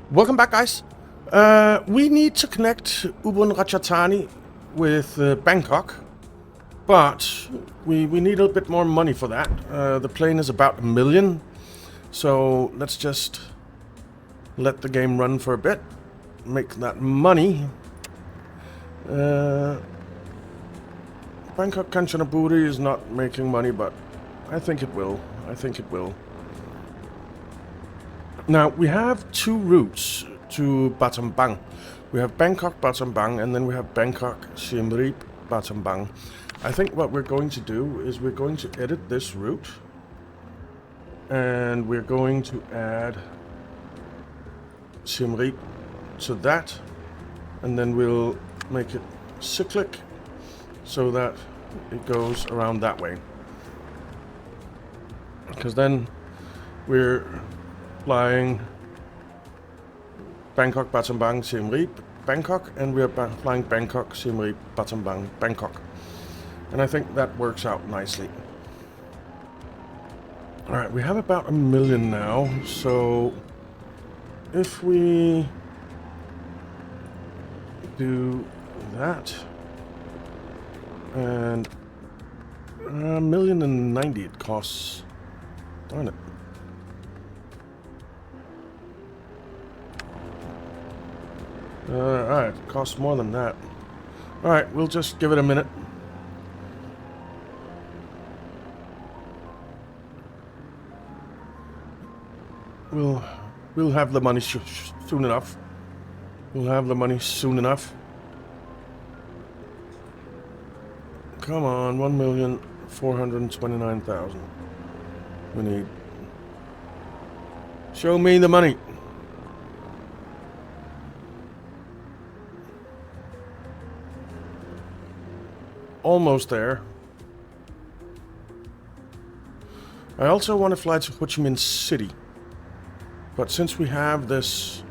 Welcome back, guys. We need to connect Ubon Ratchathani with Bangkok, but we need a bit more money for that. The plane is about 1 million, so let's just let the game run for a bit, make that money. Bangkok Kanchanaburi is not making money, but I think it will. Now, we have two routes to Battambang. We have Bangkok Battambang, and then we have Bangkok Siem Reap Battambang. I think what we're going to do is we're going to edit this route, and we're going to add Siem Reap to that, and then we'll make it cyclic so that it goes around that way. Because then we're flying Bangkok, Battambang, Siem Reap, Bangkok, and we are flying Bangkok, Siem Reap, Battambang, Bangkok. And I think that works out nicely. Alright, we have about 1 million now, so if we do that, and 1,090,000 it costs. Darn it. Alright, it costs more than that. Alright, we'll just give it a minute. We'll have the money soon enough. We'll have the money soon enough. Come on, 1,429,000. We need. Show me the money. Almost there. I also want to fly to Ho Chi Minh City. But since we have this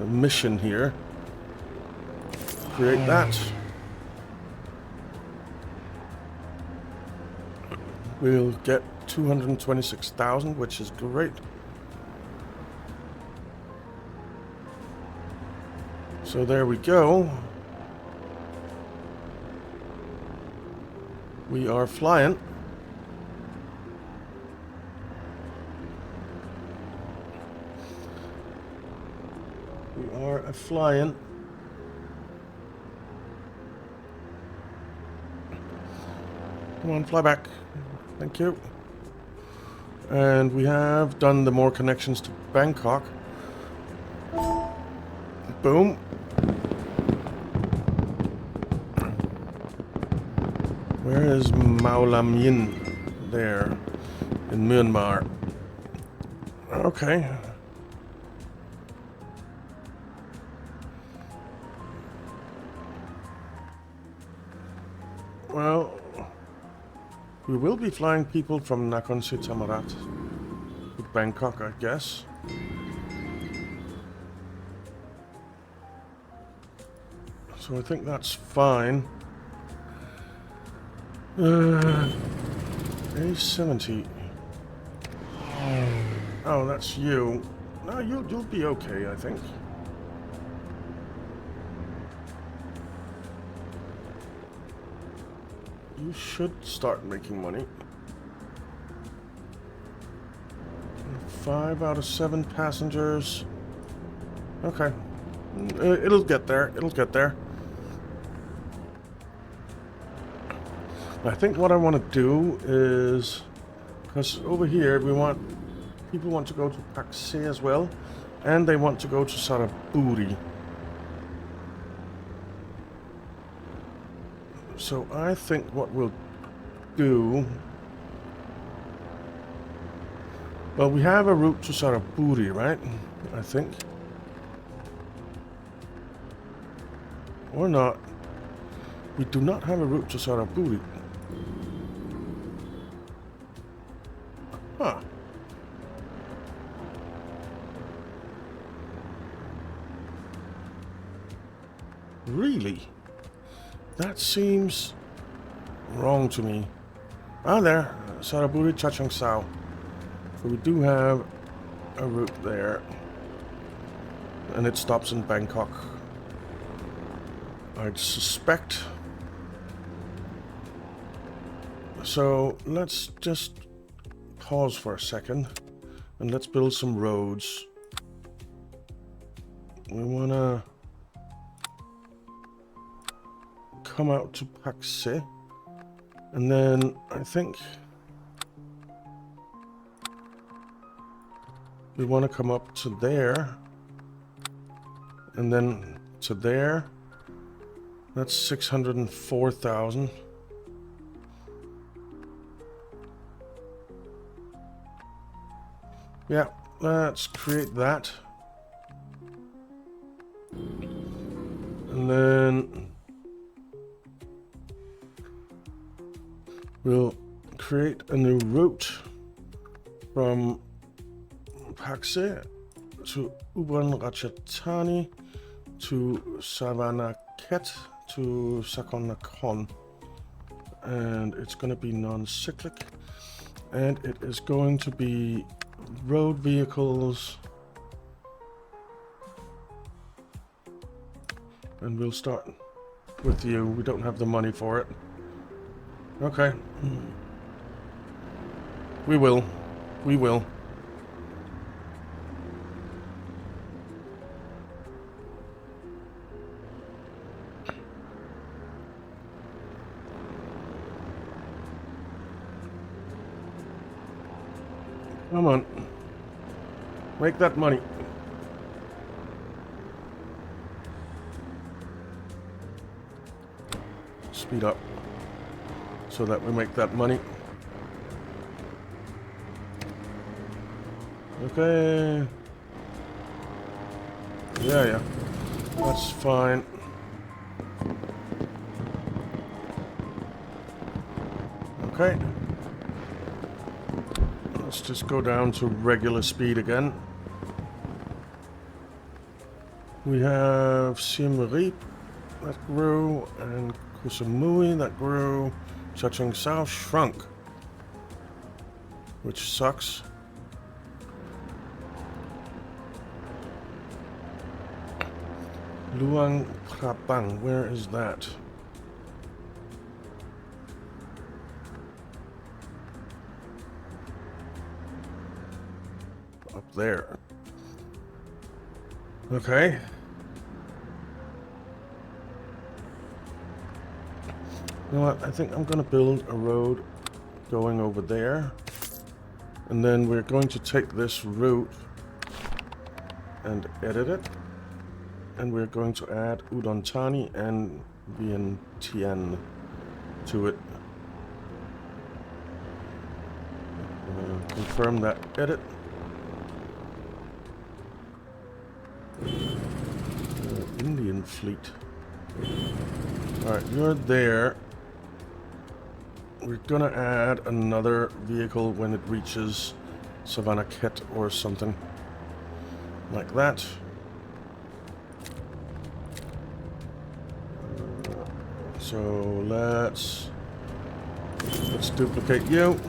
mission here, create that. We'll get 226,000, which is great. So there we go. We are flying. We are flying. Come on, fly back. Thank you. And we have done the more connections to Bangkok. Boom. Where is Mao Lam Yin? There. In Myanmar. Okay. Well, we will be flying people from Nakhon Si Thammarat to Bangkok, I guess. So I think that's fine. A70. Oh, that's you. No, you'll be okay, I think. You should start making money. 5 out of 7 passengers. Okay. It'll get there. It'll get there. I think what I want to do is, because over here people want to go to Paxe as well, and they want to go to Saraburi. So I think what we'll do, well, we have a route to Saraburi, right? I think. Or not. We do not have a route to Saraburi. Huh. Really? That seems wrong to me. Ah, there. Saraburi Chachang Sao. So we do have a route there. and it stops in Bangkok. I'd suspect. So let's just pause for a second and let's build some roads. We wanna come out to Paxe, and then I think we want to come up to there, and then to there. That's 604,000. Yeah, let's create that. And then we'll create a new route from Paxe to Ubon Ratchathani to Savannakhet to Sakonnakhon, and it's going to be non-cyclic, and it is going to be road vehicles, and we'll start with you. We don't have the money for it. Okay. We will. Come on. Make that money. Speed up so that we make that money. Okay. Yeah. That's fine. Okay. Let's just go down to regular speed again. We have Siem Reap that grew, and Kusamui that grew. Chacheng Sao shrunk, which sucks. Luang Prabang, where is that? Up there. Okay. You know what? I think I'm going to build a road going over there. And then we're going to take this route and edit it. And we're going to add Udon Thani and Vientiane to it. Confirm that edit. Indian fleet. Alright, you're there. We're gonna add another vehicle when it reaches Savannakhet or something like that. So let's duplicate you.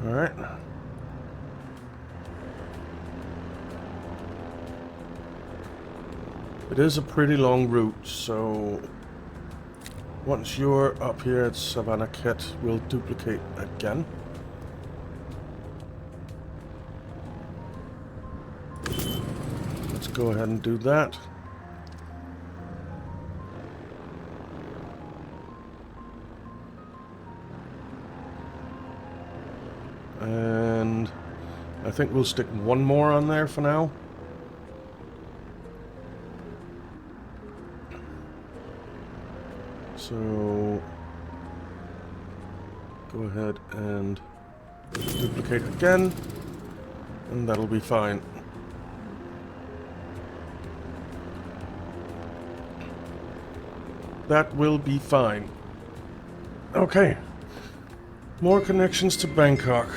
All right. It is a pretty long route, so once you're up here at Savannakhet, we'll duplicate again. Let's go ahead and do that. And I think we'll stick one more on there for now. So go ahead and duplicate again, and that'll be fine. That will be fine. Okay. More connections to Bangkok.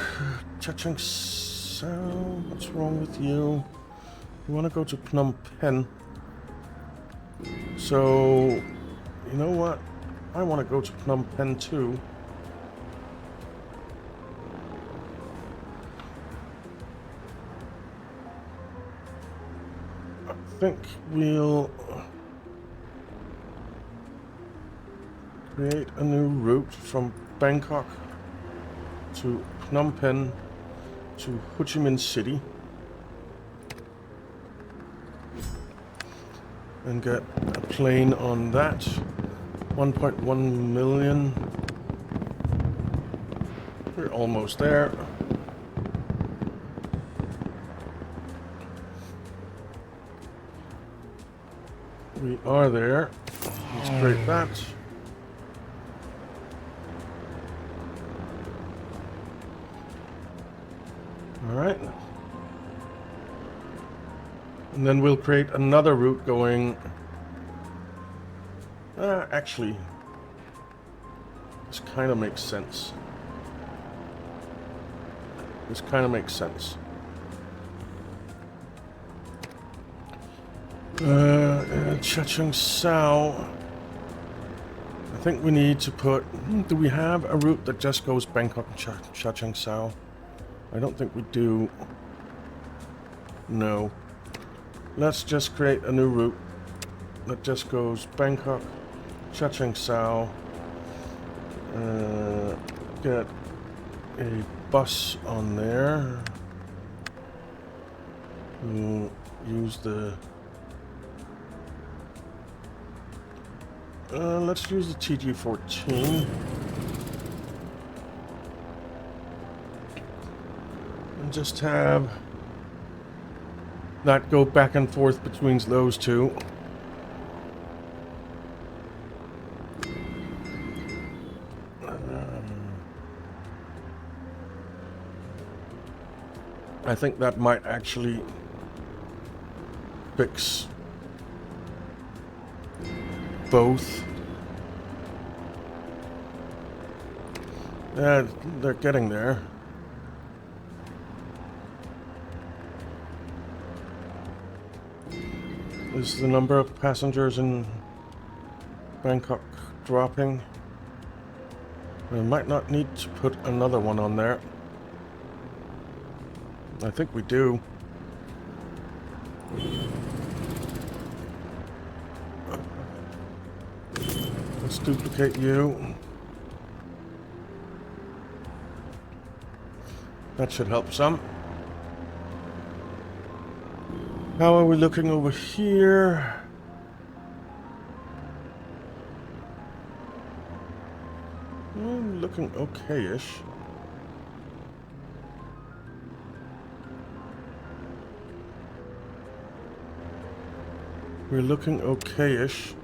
Chacheng Sao, what's wrong with you? You want to go to Phnom Penh. So, you know what? I want to go to Phnom Penh too. think we'll create a new route from Bangkok to Phnom Penh to Ho Chi Minh City and get a plane on that. 1.1 million. We're almost there. We are there. Let's create that. Alright. And then we'll create another route going... actually, this kind of makes sense. This kind of makes sense. Chacheng Sao. I think we need to put... Do we have a route that just goes Bangkok and Chacheng Sao? I don't think we do. No. Let's just create a new route that just goes Bangkok, Chacheng Sao. Get a bus on there. We'll use the... let's use the TG14. And just have that go back and forth between those two. I think that might actually fix both. Yeah, they're getting there. Is the number of passengers in Bangkok dropping? We might not need to put another one on there. I think we do. Let's duplicate you. That should help some. How are we looking over here? Looking okay-ish. We're looking okay-ish.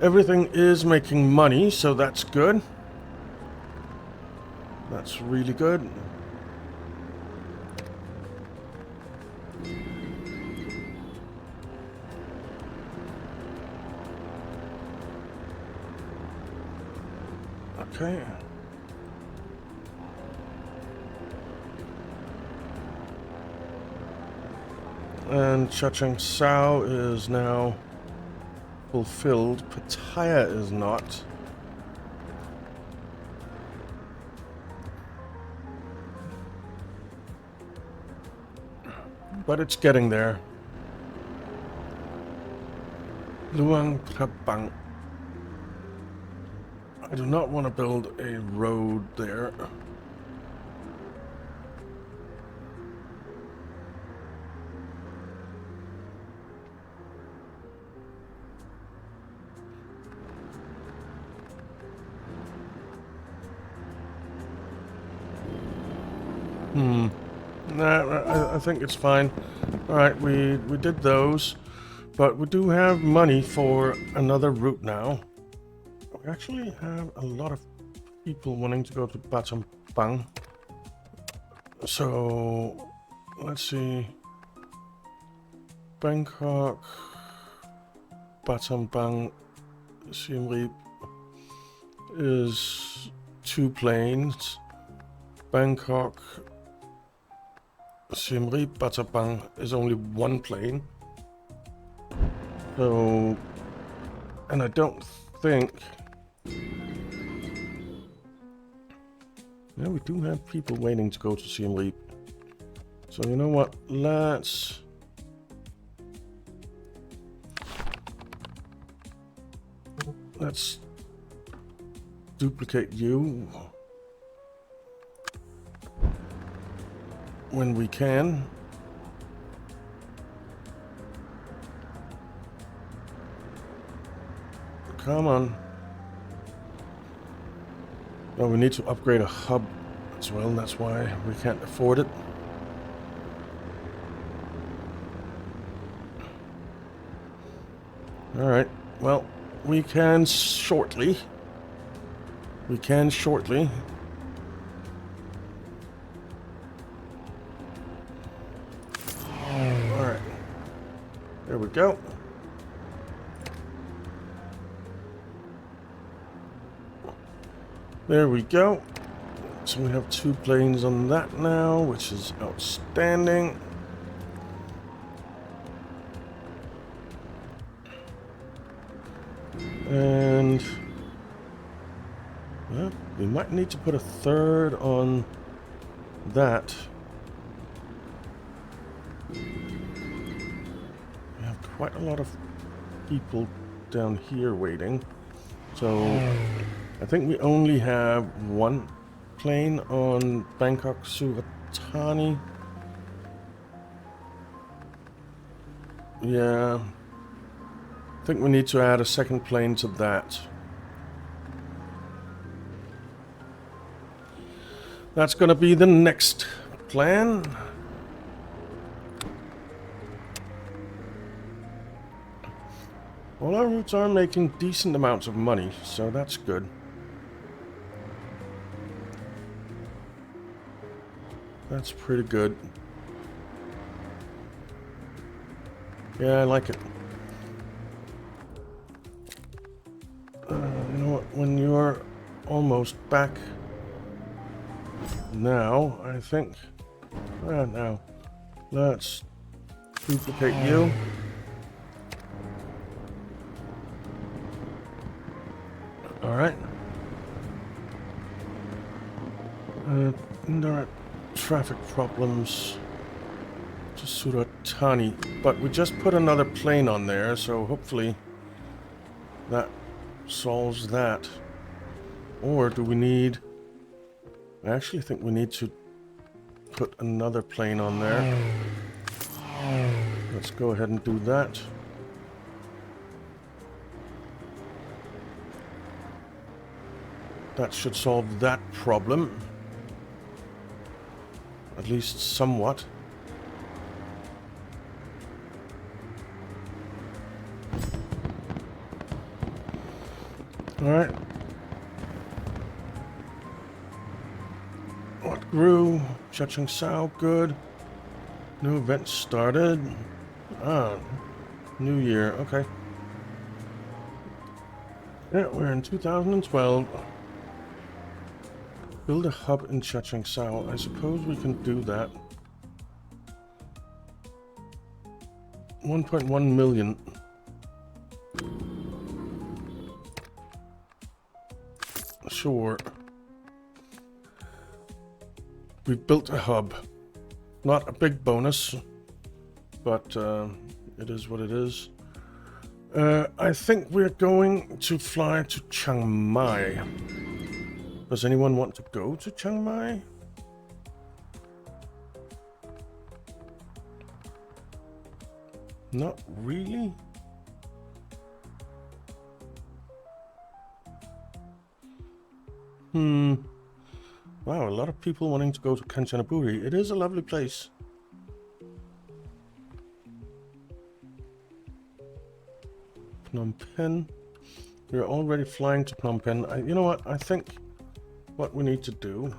Everything is making money, so that's good. That's really good. Okay. And Chacheng Sao is now fulfilled. Pattaya is not. But it's getting there. Luang Prabang. I do not want to build a road there. Nah, I think it's fine. Alright, we did those. But we do have money for another route now. We actually have a lot of people wanting to go to Battambang. So, let's see. Bangkok, Battambang, Siem Reap is 2 planes. Bangkok, Siem Reap, Battambang is only 1 plane. So, and I don't think... Yeah, we do have people waiting to go to Siem Reap. So you know what? Let's Let's duplicate you when we can. Come on. Oh, we need to upgrade a hub as well. That's why we can't afford it. Alright, well, we can shortly. We can shortly. Alright. There we go. There we go. So we have 2 planes on that now, which is outstanding. And well, we might need to put a 3rd on that. We have quite a lot of people down here waiting. So I think we only have 1 plane on Bangkok Suratani. Yeah. I think we need to add a 2nd plane to that. That's going to be the next plan. All our routes are making decent amounts of money, so that's good. That's pretty good. Yeah, I like it. You know what? When you're almost back now, I think. Now, let's duplicate you. All right. Indirect traffic problems to Suratani, but we just put another plane on there, so hopefully that solves that. Or do we need... I actually think we need to put another plane on there. Let's go ahead and do that. That should solve that problem. At least somewhat. Alright. What grew? Chacheng Sao, good. New event started. Ah, New Year, okay. Yeah, we're in 2012. Build a hub in Chacheng Sao. I suppose we can do that. 1.1 million. Sure. We built a hub. Not a big bonus, but it is what it is. I think we're going to fly to Chiang Mai. Does anyone want to go to Chiang Mai? Not really. Wow, a lot of people wanting to go to Kanchanaburi. It is a lovely place. Phnom Penh. We're already flying to Phnom Penh. You know what? I think what we need to do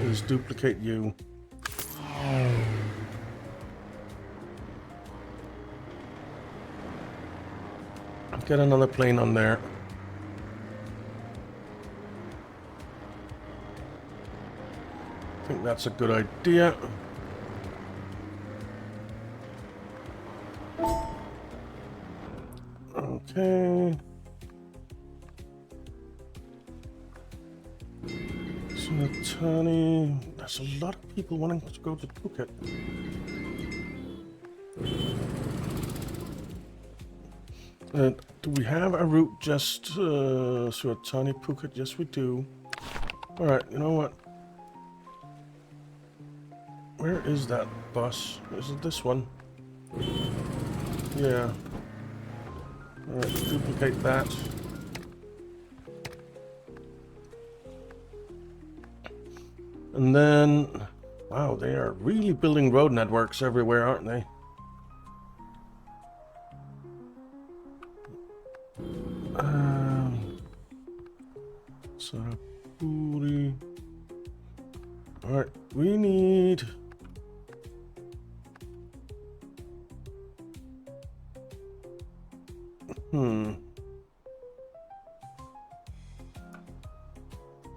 is duplicate you. Get another plane on there. I think that's a good idea. Okay. Suratani. There's a lot of people wanting to go to Phuket. Do we have a route just Suratani Phuket? Yes, we do. Alright, you know what? Where is that bus? Is it this one? Yeah. Alright, duplicate that. And then... Wow, they are really building road networks everywhere, aren't they? Sarapuri. Alright, we need...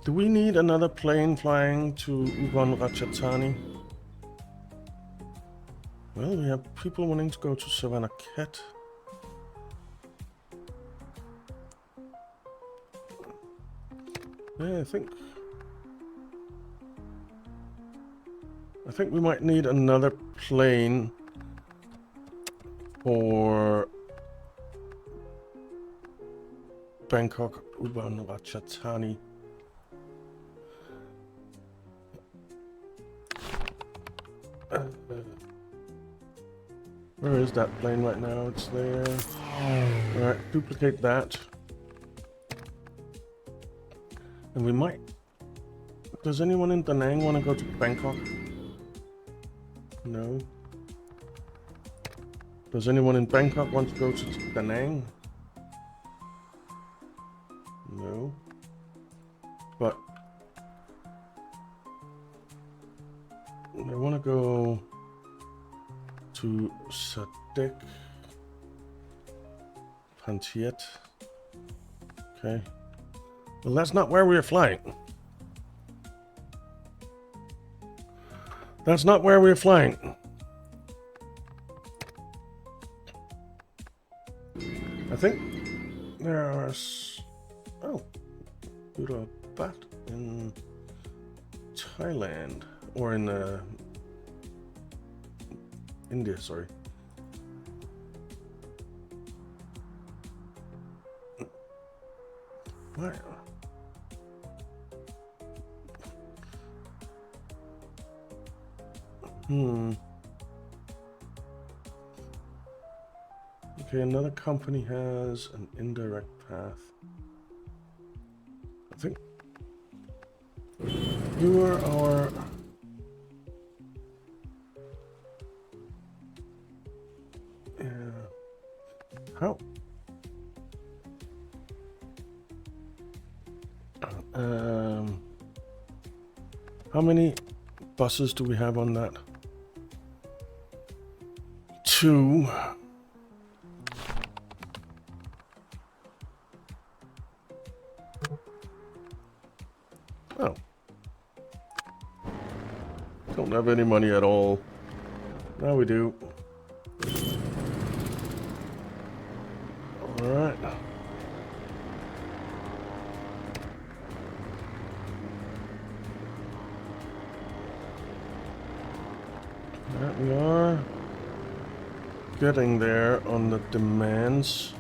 Do we need another plane flying to Ubon Ratchathani? Well, we have people wanting to go to Savannah Cat. Yeah, I think we might need another plane for Bangkok Ubon Ratchathani. Where is that plane right now? It's there. Alright, duplicate that. And we might... Does anyone in Da Nang want to go to Bangkok? No. Does anyone in Bangkok want to go to Da Nang? No. But... I want to go... to Sadek Pantiet. Okay. Well, that's not where we're flying. That's not where we're flying. I think there are... Oh. Urabat in Thailand. Or in India, sorry. Why? Okay, another company has an indirect path. I think you are our... How? How many buses do we have on that? 2. Oh. Don't have any money at all. Now we do. Alright. We are getting there on the demands.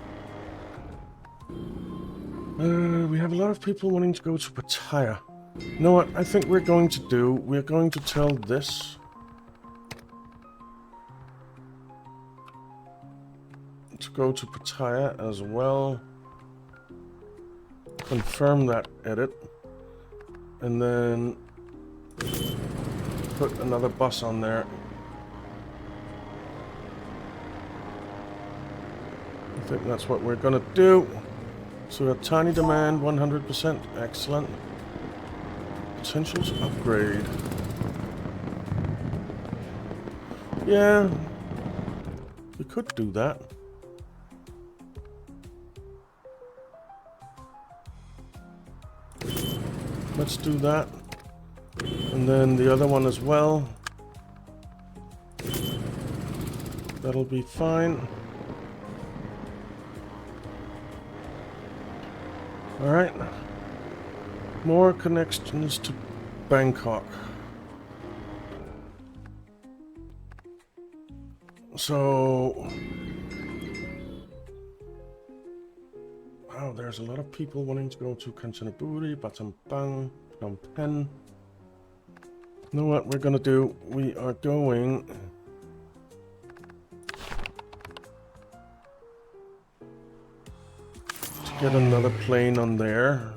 We have a lot of people wanting to go to Pattaya. You know what I think we're going to do? We're going to tell this to go to Pattaya as well. Confirm that edit. And then put another bus on there. I think that's what we're gonna do. So a tiny demand, 100%. Excellent. Potential to upgrade. Yeah. We could do that. Let's do that. And then the other one as well. That'll be fine. Alright. More connections to Bangkok. So there's a lot of people wanting to go to Kanchanaburi, Battambang, Phnom Penh. You know what we're gonna do? We are going to get another plane on there.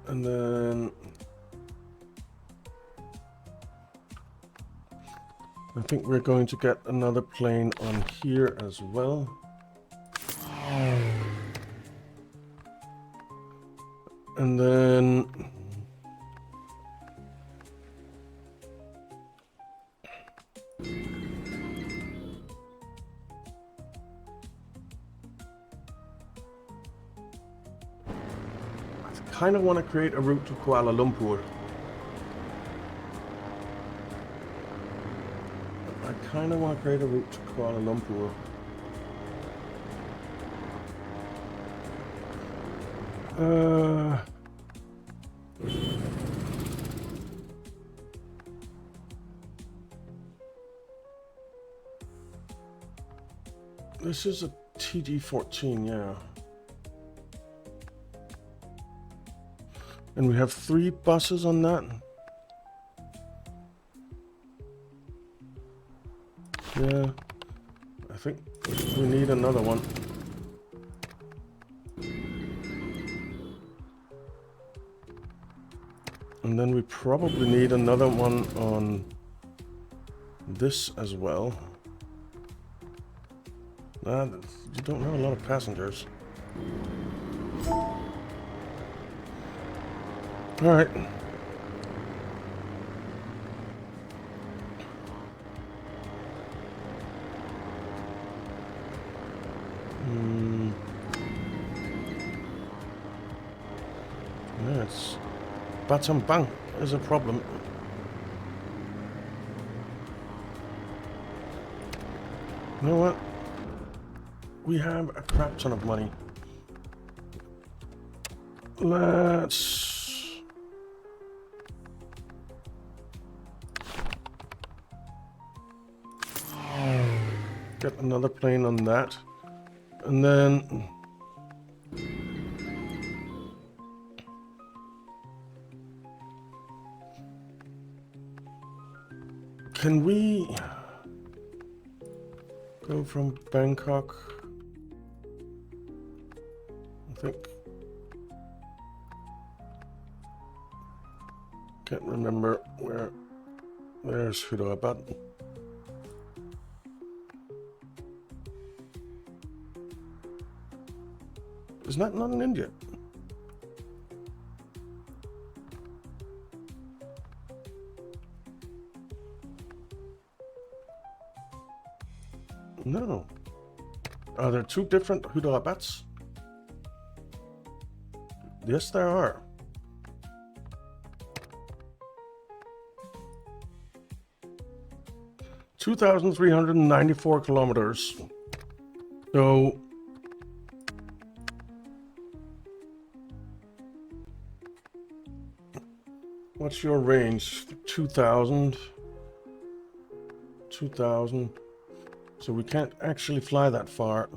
And then I think we're going to get another plane on here as well. And then I kind of want to create a route to Kuala Lumpur. I kind of want to create a route to Kuala Lumpur. This is a TD-14, yeah. And we have 3 buses on that. Yeah, I think we need another one. And then we probably need another one on this as well. You don't have a lot of passengers. All right. Yes. Battambang is a problem. You know what? We have a crap ton of money. Let's get another plane on that. And then can we go from Bangkok? I think. Can't remember where. There's Hyderabad. Is that not in India? No. Are there 2 different Hyderabats? Yes, there are. (2,394 kilometers). So what's your range? 2,000. 2,000. So we can't actually fly that far.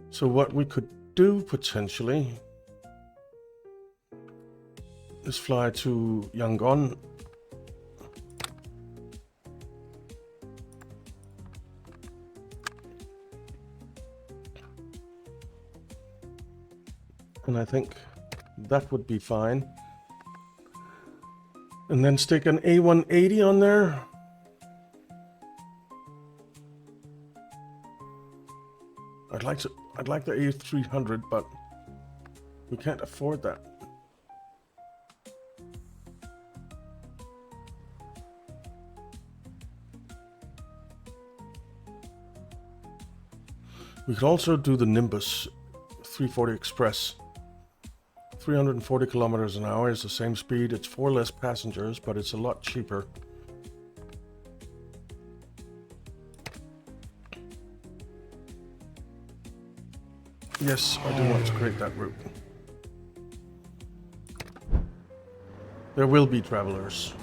So what we could do potentially is fly to Yangon. And I think that would be fine. And then stick an A180 on there. I'd like the A300, but we can't afford that. We could also do the Nimbus 340 Express. 340 kilometers an hour is the same speed. It's 4 less passengers, but it's a lot cheaper. Yes, I do want to create that route. There will be travelers.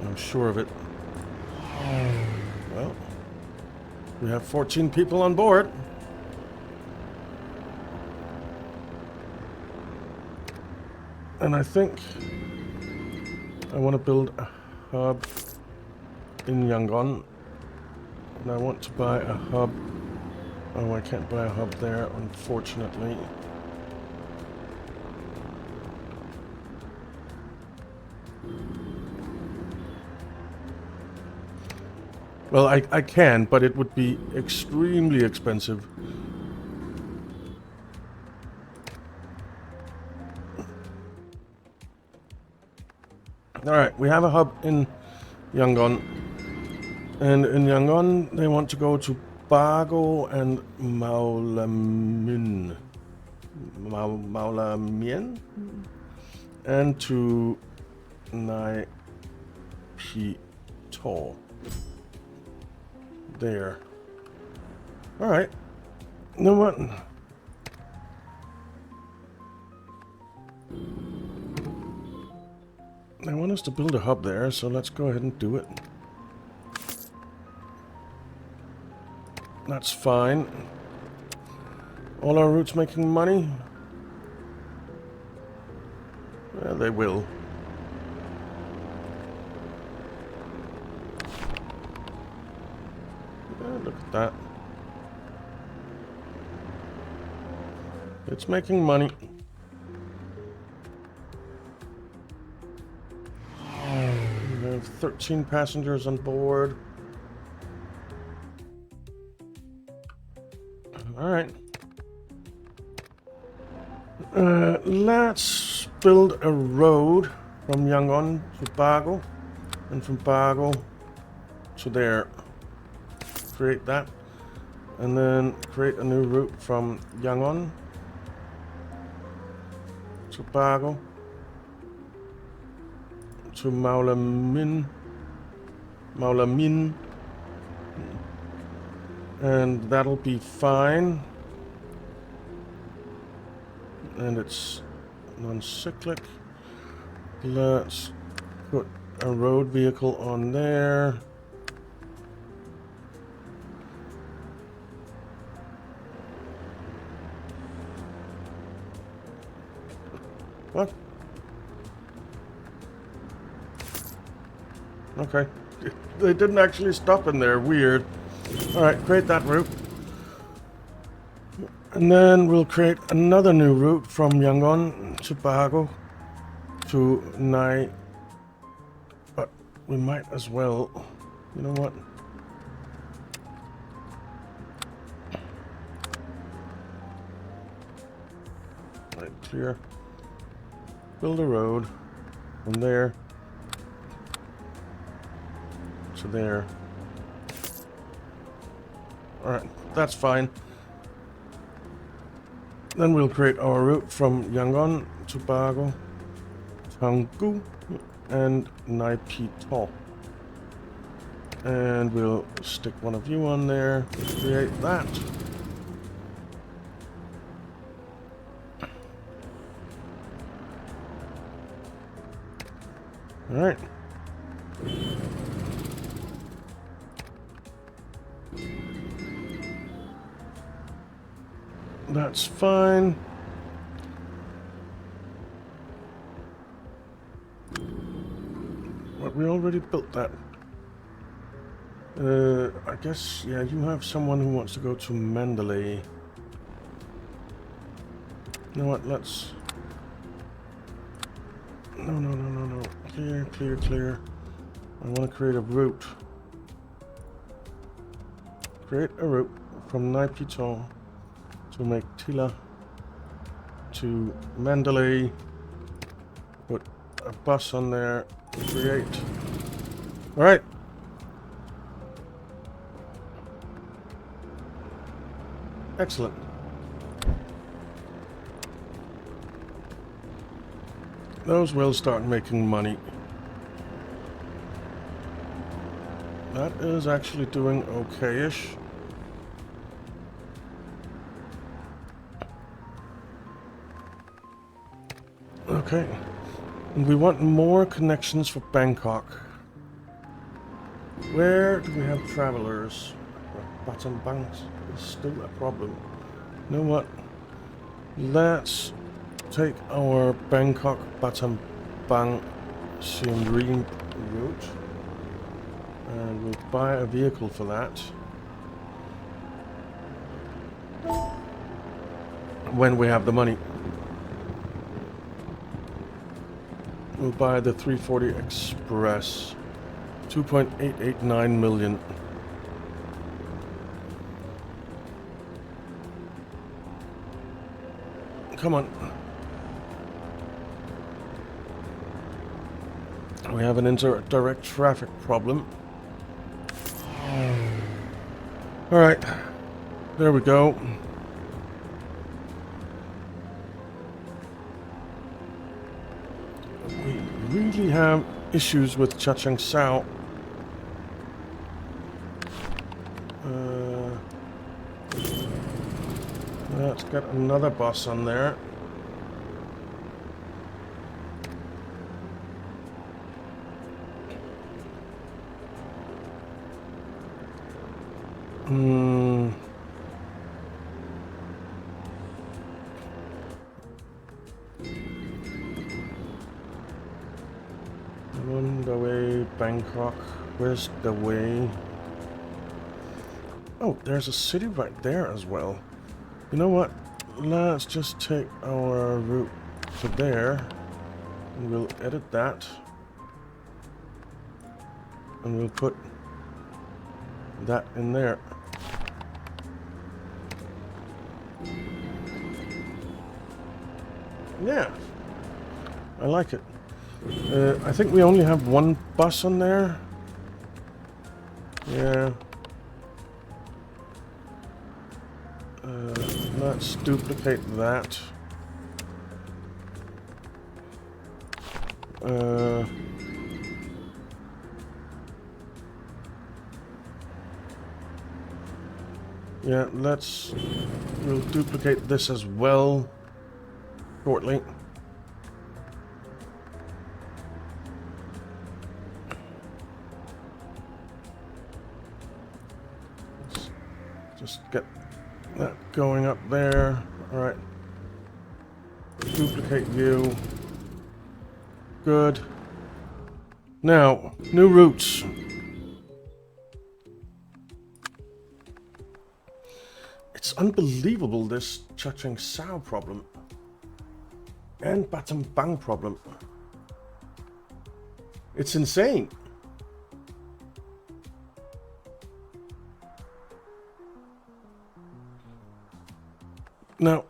I'm sure of it. Well, we have 14 people on board. And I think I want to build a hub in Yangon. And I want to buy a hub. Oh, I can't buy a hub there, unfortunately. Well, I can, but it would be extremely expensive. Alright, we have a hub in Yangon. And in Yangon, they want to go to Bago and Maulamin. Maulamien? And to Nai Pito. There. Alright. You know what? They want us to build a hub there, so let's go ahead and do it. That's fine. All our routes making money? Yeah, they will. Yeah, look at that. It's making money. We have 13 passengers on board. Alright. Let's build a road from Yangon to Bago. And from Bago to there. Create that. And then create a new route from Yangon to Bago to Maulamin. And that'll be fine. And it's non-cyclic. Let's put a road vehicle on there. What? Okay. They didn't actually stop in there. Weird. Alright, create that route. And then we'll create another new route from Yangon to Bago to Nai. But we might as well. You know what? Right, clear. Build a road from there to there. Alright, that's fine. Then we'll create our route from Yangon to Bago, Tanggu, and Nai Pito. And we'll stick one of you on there, create that. Alright. That's fine. But we already built that. I guess, yeah, you have someone who wants to go to Mandalay. You know what, let's... No. Clear. I want to create a route. Create a route from Nai Pito to make Tila to Mandalay. Put a bus on there. Create. Alright. Excellent. Those will start making money. That is actually doing okay-ish. Okay. And we want more connections for Bangkok. Where do we have travelers? Batam Banks is still a problem. You know what? Let's take our Bangkok Batam Bang Siem Reap route. And we'll buy a vehicle for that. When we have the money. We'll buy the 340 Express. 2.889 million. Come on. We have an indirect traffic problem. Alright. There we go. We really have issues with Chachoengsao. Let's get another bus on there. On the way, Bangkok. Where's the way? Oh, there's a city right there as well. You know what? Let's just take our route to there. And we'll edit that. And we'll put that in there. Yeah. I like it. I think we only have one bus on there. Yeah. Let's duplicate that. Yeah, we'll duplicate this as well shortly. Let's just get that going up there. All right. Duplicate you. Good. Now, new routes. It's unbelievable, this Chachoengsao problem. And Batam Bang problem. It's insane. Now,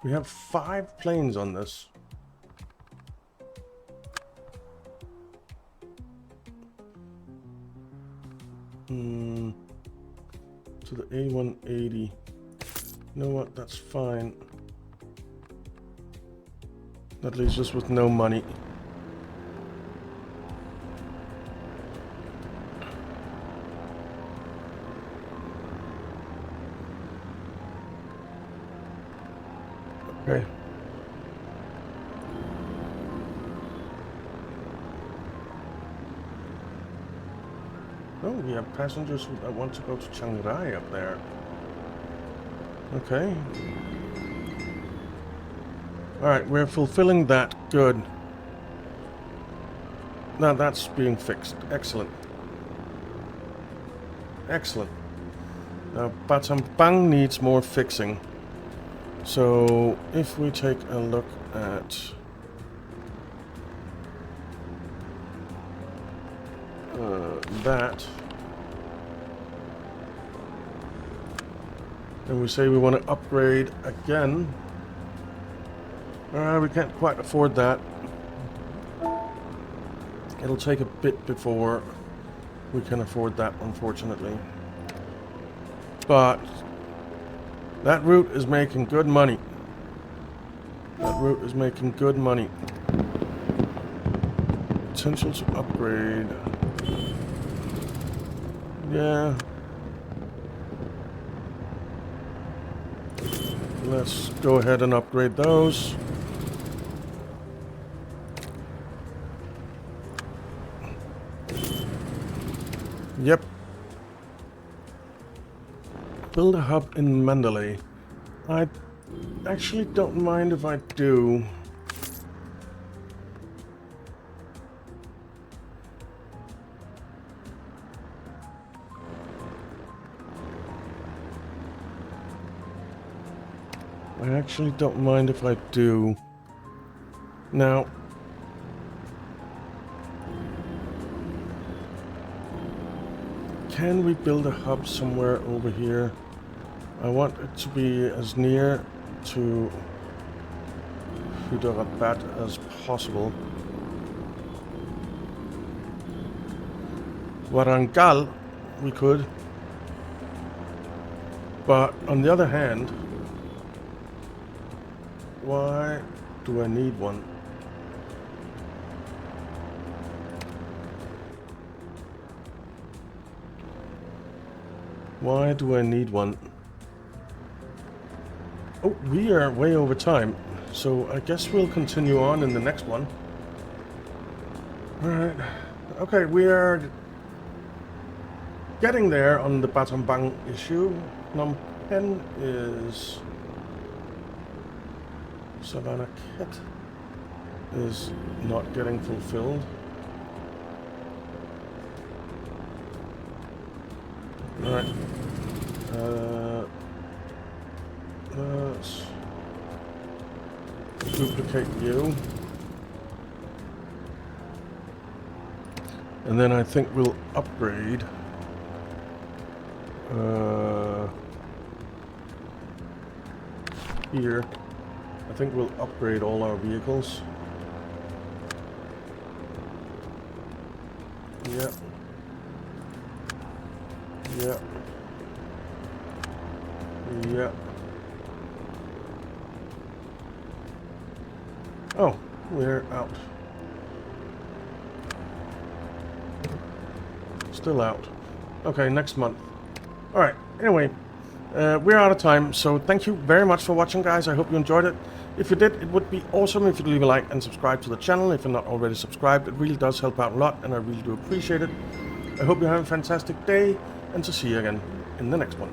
we have 5 planes on this. To the A180. You know what? That's fine. That leaves us with no money. Okay. Oh, we have passengers that want to go to Chiang Rai up there. Okay. Alright, we're fulfilling that. Good. Now that's being fixed. Excellent. Excellent. Now Batam Bang needs more fixing. So if we take a look at that, and we say we want to upgrade again, we can't quite afford that. It'll take a bit before we can afford that, unfortunately. But that route is making good money. That route is making good money. Potential to upgrade. Yeah. Let's go ahead and upgrade those. Yep. Build a hub in Mandalay. I actually don't mind if I do. I actually don't mind if I do. Now, can we build a hub somewhere over here? I want it to be as near to Hyderabad as possible. Warangal, we could. But on the other hand, why do I need one? Why do I need one? Oh, we are way over time, so I guess we'll continue on in the next one. Alright. Okay, we are getting there on the Battambang issue. Phnom Penh is... Savannah Kit is not getting fulfilled. Alright. Let's duplicate you. And then I think we'll upgrade here. I think we'll upgrade all our vehicles. Yep. Yep. Yep. Oh, we're out. Still out. Okay, next month. Alright, anyway, we're out of time, so thank you very much for watching, guys. I hope you enjoyed it. If you did, it would be awesome if you'd leave a like and subscribe to the channel if you're not already subscribed. It really does help out a lot, and I really do appreciate it. I hope you have a fantastic day, and to see you again in the next one.